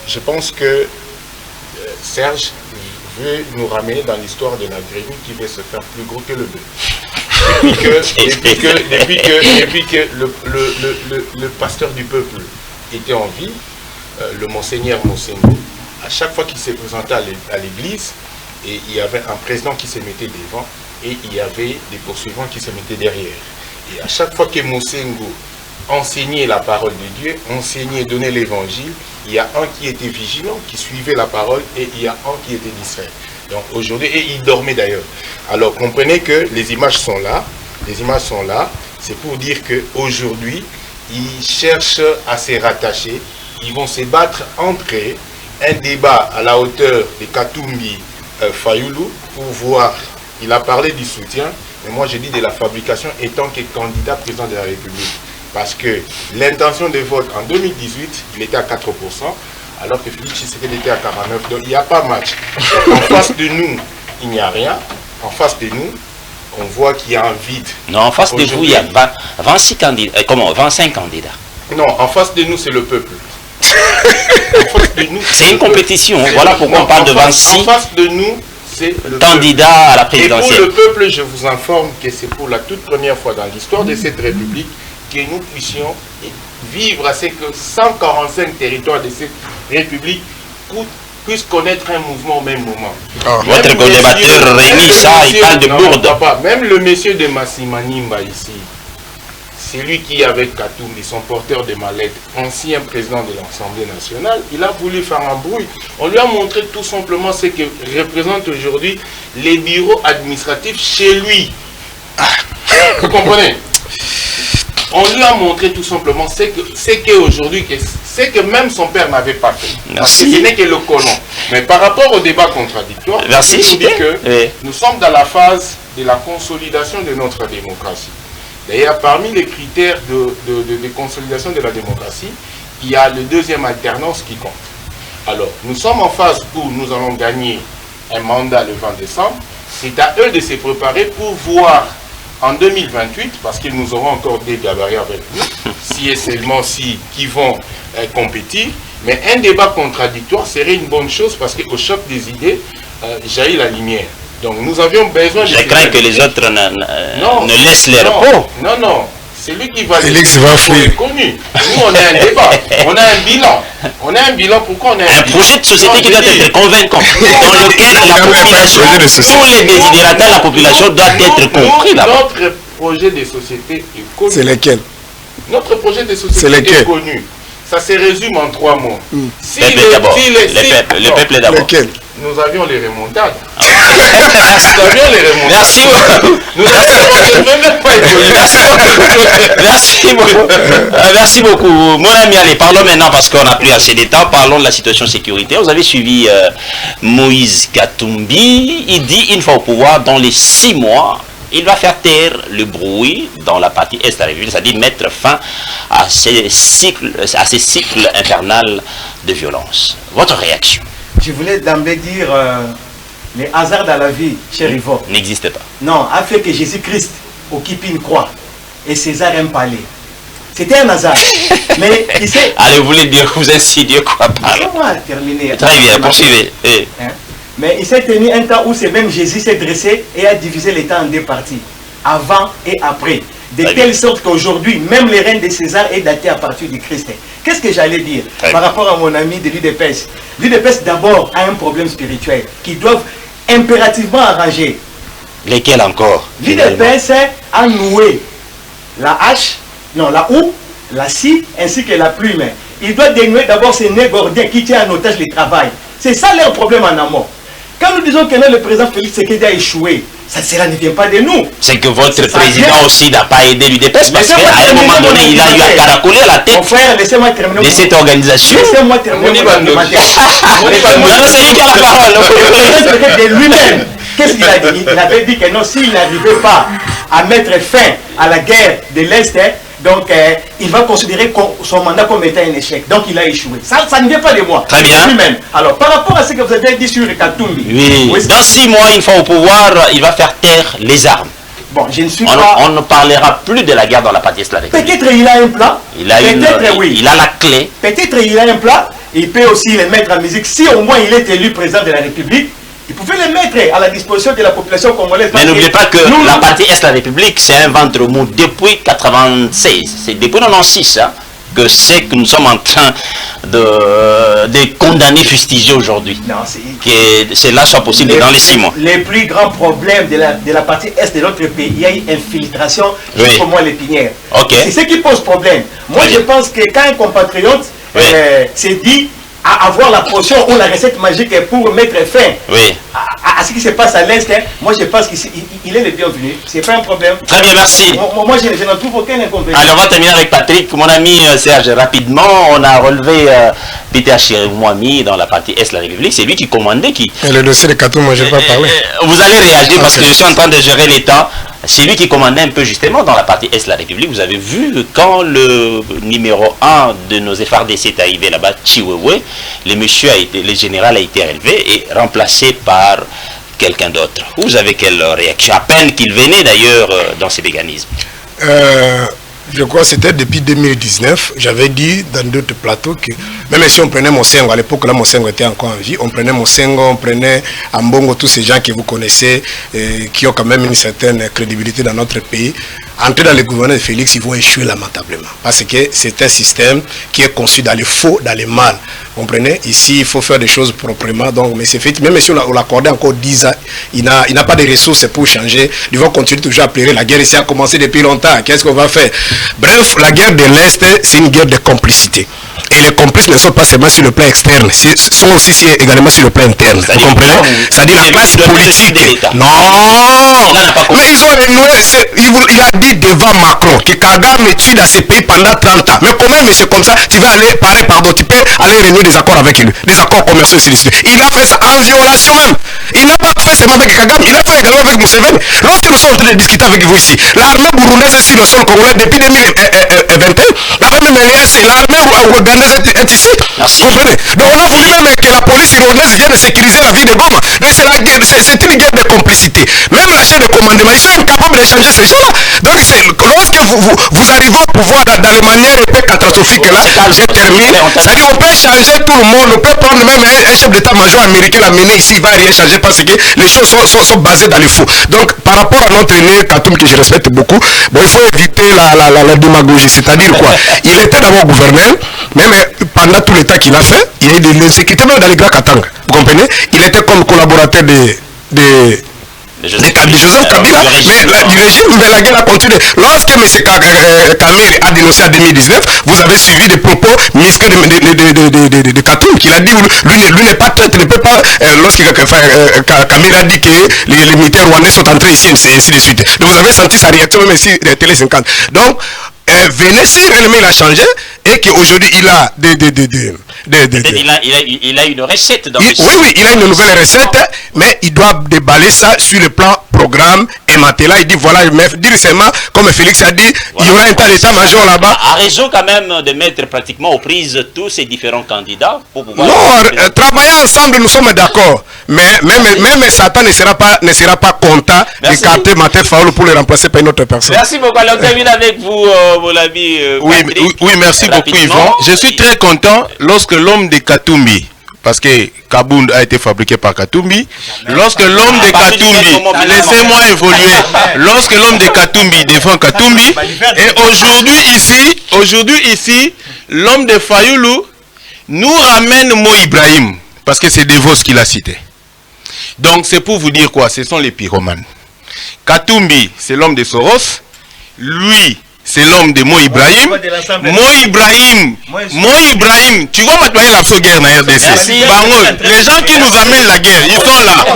je pense que Serge veut nous ramener dans l'histoire de la grenouille qui veut se faire plus gros que le bœuf. Depuis que le pasteur du peuple était en vie, le monseigneur Mosengo, à chaque fois qu'il s'est présenté à l'église, et il y avait un président qui se mettait devant et il y avait des poursuivants qui se mettaient derrière. Et à chaque fois que Mosengo enseignait la parole de Dieu, enseignait, donnait l'évangile, il y a un qui était vigilant, qui suivait la parole, et il y a un qui était distrait. Donc aujourd'hui, et il dormait d'ailleurs. Alors comprenez que les images sont là, c'est pour dire qu'aujourd'hui, ils cherchent à se rattacher, ils vont se battre entre eux, un débat à la hauteur de Katumbi Fayulu, pour voir, il a parlé du soutien, mais moi je dis de la fabrication étant que candidat président de la République. Parce que l'intention de vote en 2018, il était à 4%, alors que Félix Tshisekedi était à 49%. Donc il n'y a pas match. En face de nous, il n'y a rien. En face de nous, on voit qu'il y a un vide. Non, en face de vous, il y a 26 candidats. 25 candidats. Non, en face de nous, c'est le peuple. C'est une compétition. Voilà pourquoi on parle de 26 en face de nous, c'est le candidats peuple. à la présidentielle. Et pour le peuple, je vous informe que c'est pour la toute première fois dans l'histoire de cette République que nous puissions vivre à ce que 145 territoires de cette République puissent connaître un mouvement au même moment. Votre co-débatteur Rémi, ça, il parle de bourde. Même le monsieur de Massimanimba ici, c'est lui qui, avec Katumbi, son porteur de mallette, ancien président de l'Assemblée nationale, il a voulu faire un bruit. On lui a montré tout simplement ce que représente aujourd'hui les bureaux administratifs chez lui. Vous comprenez? On lui a montré tout simplement ce qu'aujourd'hui, c'est que même son père n'avait pas fait. Parce que ce n'est que le colon. Mais par rapport au débat contradictoire, je vous dis que nous sommes dans la phase de la consolidation de notre démocratie. D'ailleurs, parmi les critères de consolidation de la démocratie, il y a le deuxième alternance qui compte. Alors, nous sommes en phase où nous allons gagner un mandat le 20 décembre. C'est à eux de se préparer pour voir en 2028, parce qu'ils nous auront encore des gabarits avec nous, si et seulement si qui vont compétir. Mais un débat contradictoire serait une bonne chose parce qu'au choc des idées, jaillit la lumière. Donc nous avions besoin de... Je crains que les autres ne laissent leur peau. Non, non. C'est lui qui va... Félix va fuir. Connu. Nous, on a un débat. On a un bilan. On a un bilan. Pourquoi on a un bilan? projet de société qui doit être convaincant, dans lequel la population, tous les désidérateurs de la population doivent être compris là-bas. Notre projet de société est connu. C'est lequel? Notre projet de société est connu. Ça se résume en 3 mots. Si le peuple d'abord. Lequel? Nous avions les remontades. Merci beaucoup. Merci beaucoup. Mon ami, allez, parlons maintenant parce qu'on n'a plus assez de temps. Parlons de la situation sécuritaire. Vous avez suivi Moïse Katumbi. Il dit une fois au pouvoir, dans les 6 mois, il va faire taire le bruit dans la partie est de la République, c'est-à-dire mettre fin à ces cycles infernal de violence. Votre réaction? Je voulais d'emblée dire, les hasards dans la vie, cher Yvon, n'existe pas. Non, a fait que Jésus-Christ occupe une croix et César un palais. C'était un hasard. Mais il sait... Allez, vous voulez dire que vous insidiez quoi par là? On va terminer. Très bien, poursuivez. Mais il s'est tenu un temps où c'est même Jésus s'est dressé et a divisé les temps en 2 parties, avant et après. De telle sorte qu'aujourd'hui, même les reines de César est daté à partir du Christ. Qu'est-ce que j'allais dire par rapport à mon ami de l'UDPS? L'UDPS d'abord a un problème spirituel qu'ils doivent impérativement arranger. Lesquels encore? L'UDPS a noué la hache, non la houe, la scie ainsi que la plume. Il doit dénouer d'abord ces nœuds gordiens qui tiennent en otage le travail. C'est ça leur problème en amont. Quand nous disons que le président Félix Tshisekedi a échoué, cela ne vient pas de nous. C'est que votre président aussi n'a pas aidé l'UDPS parce qu'à un moment donné, il a eu à caracoler la tête de cette organisation. Laissez-moi terminer mon argumentaire. C'est lui qui a la parole. De lui-même, qu'est-ce qu'il a dit? Il avait dit que non, s'il n'arrivait pas à mettre fin à la guerre de l'Est, donc il va considérer son mandat comme étant un échec. Donc il a échoué. Ça ne vient pas de moi. Très bien. Lui-même. Alors par rapport à ce que vous avez dit sur Katumbi. Oui. Dans 6 mois, une fois au pouvoir, il va faire taire les armes. Bon, je ne suis pas... On ne parlera plus de la guerre dans la partie islamique. Peut-être il a un plan. Il a la clé. Peut-être il a un plan. Il peut aussi le mettre en musique. Si au moins il est élu président de la République, il pouvait les mettre à la disposition de la population congolaise. Mais n'oubliez pas que la partie Est de la République, c'est un ventre mou depuis 96. C'est depuis 96 hein, que c'est que nous sommes en train de condamner, fustiger aujourd'hui. Que cela soit possible dans les 6 mois. Les plus grands problèmes de la partie Est de notre pays, il y a eu infiltration jusqu'au mois l'épinière. C'est ce qui pose problème. Moi, je pense que quand un compatriote s'est dit à avoir la potion ou la recette magique pour mettre fin à ce qui se passe à l'Est, moi je pense qu'il est le bienvenu. C'est pas un problème. Très bien, merci. Moi je n'en trouve aucun inconvénient. Alors on va terminer avec Patrick. Mon ami Serge, rapidement, on a relevé Peter Chirimwami dans la partie Est de la République. C'est lui qui commandait. Et le dossier de Katou, moi je ne vais pas parler. Vous allez réagir parce que je suis en train de gérer les temps. C'est lui qui commandait un peu justement dans la partie Est de la République. Vous avez vu quand le numéro 1 de nos FRDC est arrivé là-bas, Chiwewe, le général a été relevé et remplacé par quelqu'un d'autre. Vous avez quelle réaction? À peine qu'il venait d'ailleurs dans ces mécanismes. Je crois que c'était depuis 2019, j'avais dit dans d'autres plateaux que même si on prenait Monsengo, à l'époque là Monsengo était encore en vie, on prenait Monsengo, on prenait Ambongo, tous ces gens que vous connaissez, qui ont quand même une certaine crédibilité dans notre pays, entrer dans le gouvernement de Félix, ils vont échouer lamentablement. Parce que c'est un système qui est conçu dans le faux, dans le mal. Vous comprenez? Ici, il faut faire des choses proprement. Donc, mais c'est fait, même si on l'accordait encore 10 ans, il n'a pas de ressources pour changer. Ils vont continuer toujours à pleurer. La guerre ici a commencé depuis longtemps. Qu'est-ce qu'on va faire? Bref, la guerre de l'Est, c'est une guerre de complicité. Et les complices ne sont pas seulement sur le plan externe, sont aussi également sur le plan interne. Vous comprenez? C'est-à-dire la classe politique. Non! Mais ils ont renoué, il a dit devant Macron que Kagame tue dans ces pays pendant 30 ans. Mais comment un monsieur comme ça, tu vas aller parler, pardon, tu peux aller renouer des accords avec lui, des accords commerciaux ici. Il a fait ça en violation même. Il n'a pas fait seulement avec Kagame, il a fait également avec Museveni. Lorsque nous sommes en train de discuter avec vous ici, l'armée burundaise est sur le sol congolais depuis 2021. L'armée malienne, c'est l'armée ougandaise est ici. Vous comprenez? Donc on a voulu même que la police rwandaise vienne sécuriser la ville de Goma. Donc c'est la guerre, c'est une guerre de complicité. Même la chaîne de commandement, ils sont incapables d'échanger ces gens-là. Donc lorsque vous arrivez au pouvoir dans les manières un peu catastrophiques là, je termine. C'est-à-dire on peut changer tout le monde, on peut prendre même un chef d'état-major américain l'amener ici, il va rien changer parce que les choses sont basées dans les faux. Donc par rapport à notre aîné Katoum que je respecte beaucoup, bon, il faut éviter la démagogie. C'est-à-dire quoi? Il était d'abord gouverneur, même pendant tout l'état qu'il a fait, il y a eu de l'insécurité même dans les grands Katanga. Vous comprenez? Il était comme collaborateur de Joseph Kabila, mais du régime, mais la guerre a continué. Lorsque M. Kamir a dénoncé en 2019, vous avez suivi des propos ministres de Katoum, qu'il a dit, lui n'est pas traité, ne peut pas, lorsque Kamir a dit que les militaires rwandais sont entrés ici, et ainsi de suite. Donc vous avez senti sa réaction, même ici, Télé 50. Donc, venez si réellement il a changé, et qu'aujourd'hui il a il a une recette dans oui, il a une nouvelle recette, mais il doit déballer ça sur le plan programme et Matela. Il dit voilà, dire seulement, comme Félix a dit, il y aura un tas d'état-major là-bas. A raison quand même de mettre pratiquement aux prises tous ces différents candidats pour pouvoir. Non, travailler ensemble, nous sommes d'accord. Mais même Satan ne sera pas content d'écarter Maté Faoulou pour le remplacer par une autre personne. Merci beaucoup. Alors, on termine avec vous, mon ami. Oui, merci beaucoup, Yvon. Je suis très content lorsque l'homme de Katumbi, parce que Kabound a été fabriqué par Katumbi, lorsque l'homme de Katumbi, laissez-moi évoluer, lorsque l'homme de Katumbi défend Katumbi, et aujourd'hui ici, l'homme de Fayoulou nous ramène Mo Ibrahim, parce que c'est Devos qui l'a cité. Donc c'est pour vous dire quoi? Ce sont les pyromanes. Katumbi, c'est l'homme de Soros, lui, c'est l'homme de Mo Ibrahim. Mo Ibrahim, tu vois maintenant la fausse guerre dans RDC. Les gens qui nous amènent la guerre, ils sont là.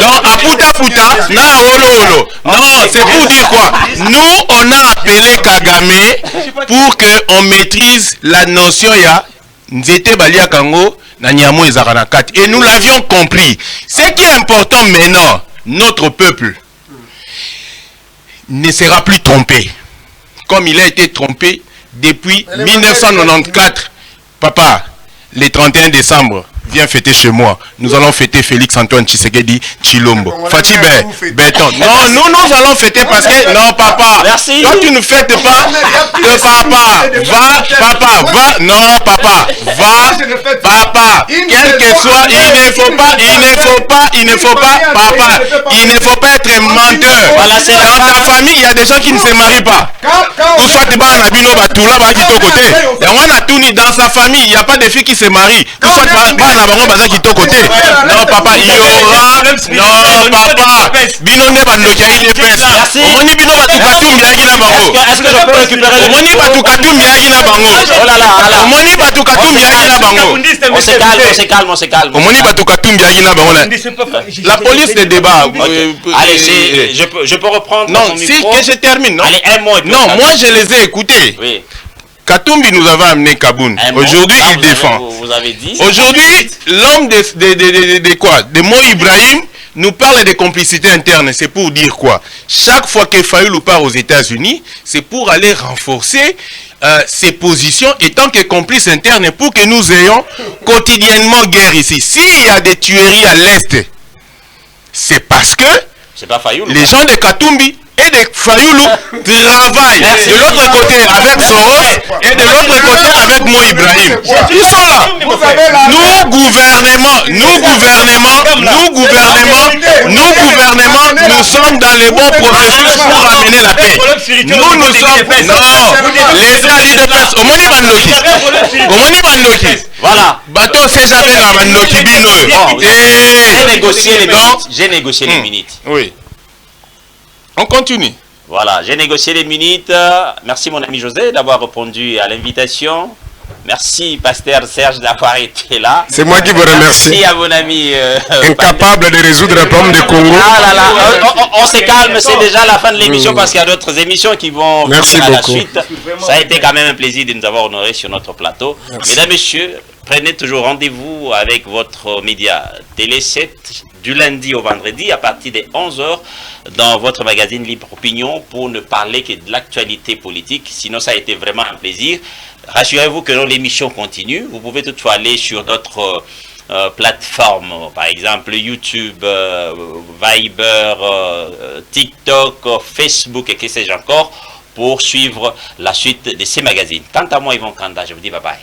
Donc, à Puta, na Olo. Non, c'est pour dire quoi? Nous, on a appelé Kagame pour qu'on maîtrise la notion ya Nzete Balia Kango, na Nyamo et Zaranakat. Et nous l'avions compris. Ce qui est important maintenant, notre peuple ne sera plus trompé. Comme il a été trompé depuis 1994. Papa, le 31 décembre, viens fêter chez moi. Nous allons fêter Félix Antoine Tshisekedi Chilombo. Fatih Béton. Non, nous allons fêter parce que... Non, papa. Merci. Toi, tu ne fêtes pas. Va. Non, papa. Va. Papa. Quel que soit, il ne faut pas, papa. Il ne faut pas être menteur. Voilà, dans ta famille, il y a des gens qui ne se marient pas. Ou soit tu vas à Nabino, tout là, va qui côté. Et on a tout dans sa famille, il n'y a pas de filles qui se marient. Ou soit tu vas à qui côté. Non, papa, il y aura. Non, papa. Bino ne va loquer, il est pèse. On y bino va tout katum biagi na bango. Est-ce que je peux récupérer le moni va tout katum biagi na bango. Oh là là. On moni va tout katum biagi na bango. On se calme. On moni va tout katum biagi na bango. La police de débat. Allez, je peux reprendre. Non, si que je termine. Allez, un mot. Non, moi je les ai écoutés. Oui. Katumbi nous avait amené Kaboun. Aujourd'hui, il défend. Vous avez dit. Aujourd'hui, l'homme de Mo Ibrahim nous parle de complicité interne. C'est pour dire quoi? Chaque fois que Fayoulou part aux États-Unis, c'est pour aller renforcer ses positions et tant que complice interne pour que nous ayons quotidiennement guerre ici. S'il y a des tueries à l'Est, c'est parce que C'est pas Fayoulou. les gens de Katumbi et de Fayoulou travaillent de l'autre côté avec Soros et de l'autre côté avec Mo Ibrahim. Ils sont là. Nous, gouvernement, nous sommes dans les bons processus pour amener la paix. Nous sommes... Non, l'État l'IDPS, Omoni Bandoki. Voilà. Bateau c'est jamais la Bandoki Bino. J'ai négocié les minutes. Oui. On continue. Voilà, j'ai négocié les minutes. Merci mon ami José d'avoir répondu à l'invitation. Merci Pasteur Serge d'avoir été là. C'est moi qui vous remercie. Merci à mon ami. Incapable de résoudre le problème de Congo. Ah là là, on se calme, c'est déjà la fin de l'émission parce qu'il y a d'autres émissions qui vont Merci venir à beaucoup. la suite. Ça a été quand même un plaisir de nous avoir honorés sur notre plateau. Merci. Mesdames, Messieurs, prenez toujours rendez-vous avec votre média Télé 7 du lundi au vendredi à partir des 11h dans votre magazine Libre Opinion pour ne parler que de l'actualité politique. Sinon, ça a été vraiment un plaisir. Rassurez-vous que l'émission continue. Vous pouvez toutefois aller sur d'autres plateformes, par exemple YouTube, Viber, TikTok, Facebook et que sais-je encore, pour suivre la suite de ces magazines. Quant à moi, Yvon Kanda, je vous dis bye bye.